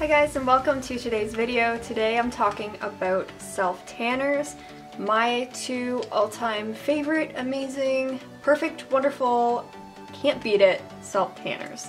Hi guys, and welcome to today's video. Today I'm talking about self-tanners, my two all-time favorite, amazing, perfect, wonderful, can't beat it self-tanners.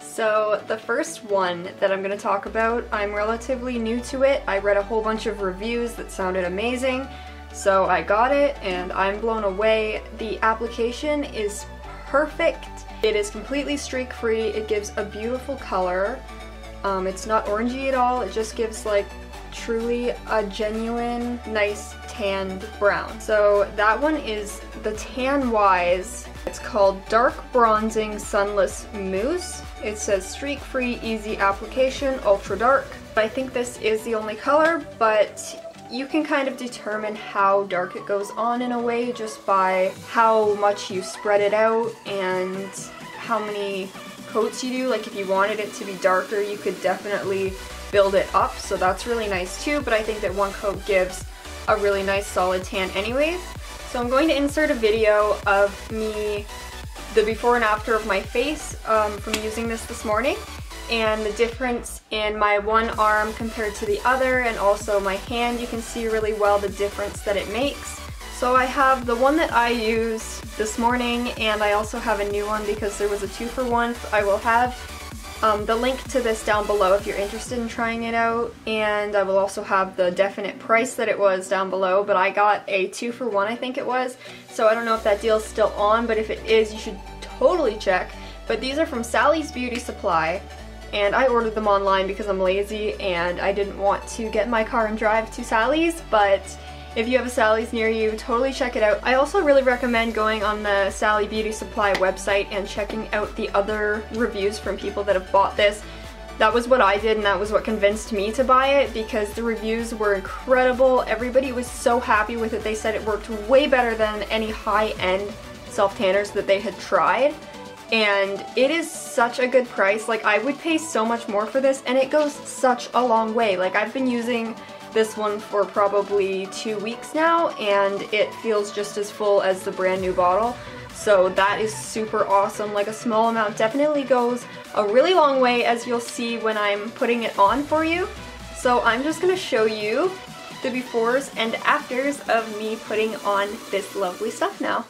So the first one that I'm going to talk about, I'm relatively new to it. I read a whole bunch of reviews that sounded amazing, so I got it and I'm blown away. The application is perfect. It is completely streak-free. It gives a beautiful color. It's not orangey at all. It just gives like truly a genuine nice tanned brown. So that one is the tan wise. It's called Dark Bronzing Sunless Mousse. It says streak-free, easy application, ultra dark. I think this is the only color, but you can kind of determine how dark it goes on in a way just by how much you spread it out and how many coats you do. Like if you wanted it to be darker, you could definitely build it up, so that's really nice too, but I think that one coat gives a really nice solid tan anyways. So I'm going to insert a video of me, the before and after of my face from using this morning, and the difference in my one arm compared to the other, and also my hand. You can see really well the difference that it makes. So I have the one that I used this morning, and I also have a new one because there was a 2-for-1. I will have the link to this down below if you're interested in trying it out, and I will also have the definite price that it was down below, but I got a 2-for-1 I think it was, so I don't know if that deal's still on, but if it is, you should totally check. But these are from Sally's Beauty Supply, and I ordered them online because I'm lazy and I didn't want to get in my car and drive to Sally's, but if you have a Sally's near you, totally check it out. I also really recommend going on the Sally Beauty Supply website and checking out the other reviews from people that have bought this. That was what I did, and that was what convinced me to buy it because the reviews were incredible. Everybody was so happy with it. They said it worked way better than any high-end self-tanners that they had tried. And it is such a good price. Like, I would pay so much more for this, and it goes such a long way. Like, I've been using this one for probably 2 weeks now, and it feels just as full as the brand new bottle. So that is super awesome. Like, a small amount definitely goes a really long way, as you'll see when I'm putting it on for you. So I'm just gonna show you the befores and afters of me putting on this lovely stuff now.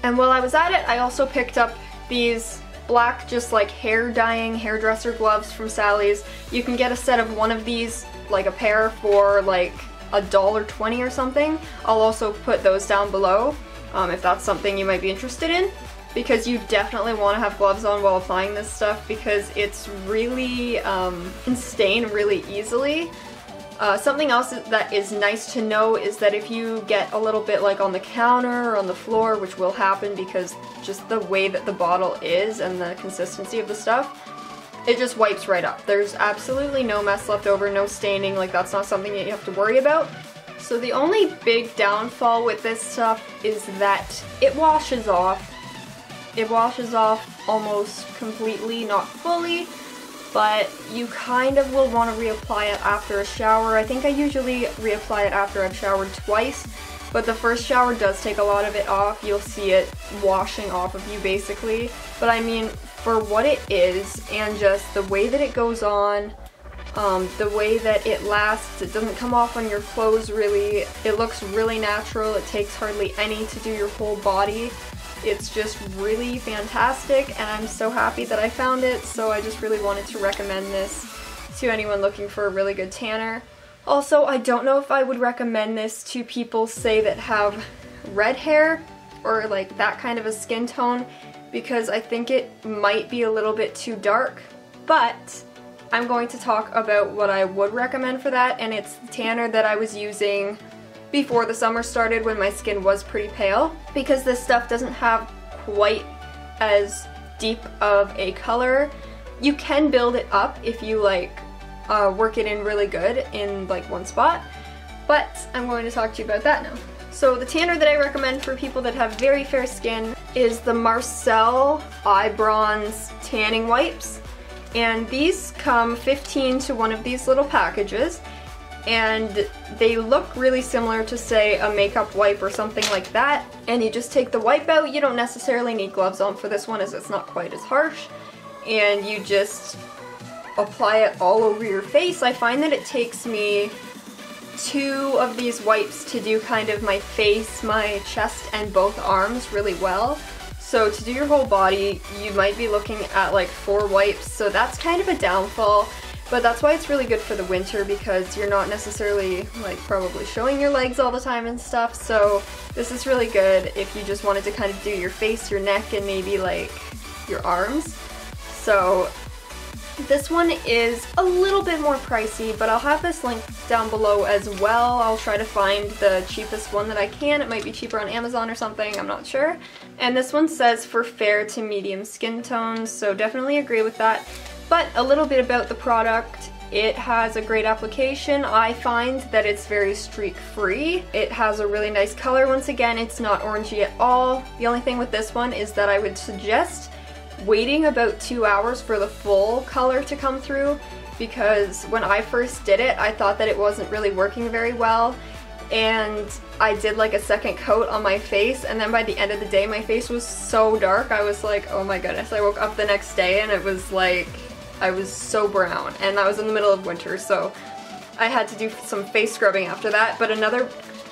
And while I was at it, I also picked up these black, just like hair dyeing hairdresser gloves from Sally's. You can get a set of one of these, like a pair, for like $1.20 or something. I'll also put those down below if that's something you might be interested in, because you definitely want to have gloves on while applying this stuff because it's really can stain really easily. Something else that is nice to know is that if you get a little bit like on the counter or on the floor, which will happen because just the way that the bottle is and the consistency of the stuff, it just wipes right up. There's absolutely no mess left over, no staining, like that's not something that you have to worry about. So the only big downfall with this stuff is that it washes off. It washes off almost completely, not fully, but you kind of will want to reapply it after a shower. I think I usually reapply it after I've showered twice, but the first shower does take a lot of it off. You'll see it washing off of you basically. But I mean, for what it is and just the way that it goes on, the way that it lasts, it doesn't come off on your clothes really. It looks really natural. It takes hardly any to do your whole body. It's just really fantastic, and I'm so happy that I found it, so I just really wanted to recommend this to anyone looking for a really good tanner. Also, I don't know if I would recommend this to people, say, that have red hair or like that kind of a skin tone, because I think it might be a little bit too dark, but I'm going to talk about what I would recommend for that, and it's the tanner that I was using before the summer started when my skin was pretty pale, because this stuff doesn't have quite as deep of a color. You can build it up if you like work it in really good in like one spot, but I'm going to talk to you about that now. So the tanner that I recommend for people that have very fair skin is the Marcel Eye Bronze Tanning Wipes, and these come 15 to one of these little packages, and they look really similar to, say, a makeup wipe or something like that, and you just take the wipe out. You don't necessarily need gloves on for this one as it's not quite as harsh, and you just apply it all over your face. I find that it takes me 2 of these wipes to do kind of my face, my chest, and both arms really well. So to do your whole body, you might be looking at like 4 wipes, so that's kind of a downfall. But that's why it's really good for the winter, because you're not necessarily like probably showing your legs all the time and stuff, so this is really good if you just wanted to kind of do your face, your neck, and maybe like your arms. So this one is a little bit more pricey, but I'll have this link down below as well. I'll try to find the cheapest one that I can. It might be cheaper on Amazon or something, I'm not sure. And this one says for fair to medium skin tones, so definitely agree with that. But a little bit about the product. It has a great application. I find that it's very streak free. It has a really nice color. Once again, it's not orangey at all. The only thing with this one is that I would suggest waiting about 2 hours for the full color to come through, because when I first did it, I thought that it wasn't really working very well, and I did like a second coat on my face, and then by the end of the day my face was so dark. I was like, oh my goodness. I woke up the next day and it was like I was so brown, and that was in the middle of winter, so I had to do some face scrubbing after that. But another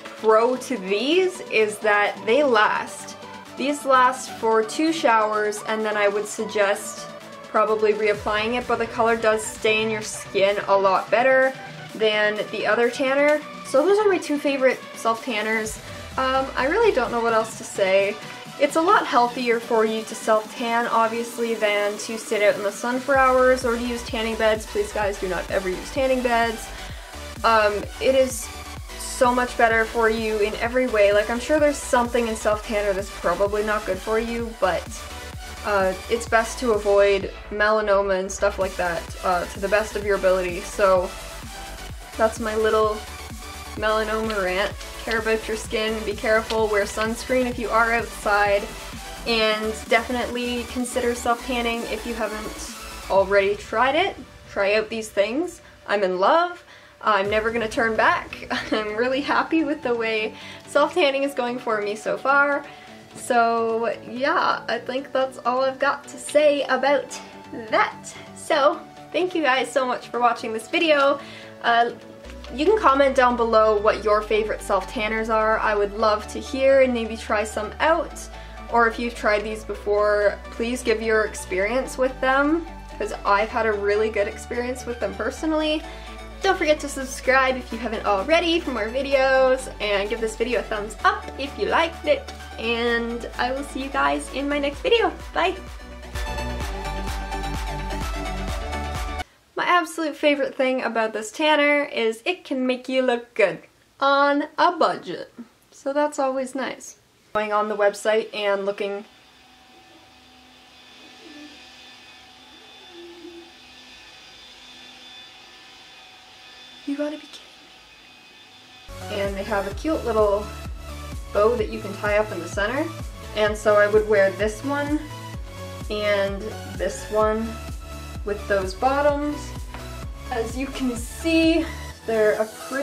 pro to these is that they last. These last for 2 showers, and then I would suggest probably reapplying it, but the color does stay in your skin a lot better than the other tanner. So those are my 2 favorite self-tanners. I really don't know what else to say. It's a lot healthier for you to self-tan, obviously, than to sit out in the sun for hours or to use tanning beds. Please guys, do not ever use tanning beds. It is so much better for you in every way. Like, I'm sure there's something in self-tanner that's probably not good for you, but it's best to avoid melanoma and stuff like that to the best of your ability. So that's my little melanoma rant. Care about your skin, be careful, wear sunscreen if you are outside, and definitely consider self-tanning if you haven't already tried it. Try out these things. I'm in love. I'm never gonna turn back. I'm really happy with the way self-tanning is going for me so far. So yeah, I think that's all I've got to say about that. So thank you guys so much for watching this video. You can comment down below what your favorite self-tanners are. I would love to hear and maybe try some out. Or if you've tried these before, please give your experience with them, because I've had a really good experience with them personally. Don't forget to subscribe if you haven't already for more videos, and give this video a thumbs up if you liked it. And I will see you guys in my next video. Bye! My absolute favorite thing about this tanner is it can make you look good on a budget. So that's always nice. Going on the website and looking You gotta be kidding me. And they have a cute little bow that you can tie up in the center. And so I would wear this one and this one with those bottoms. As you can see, they're a pretty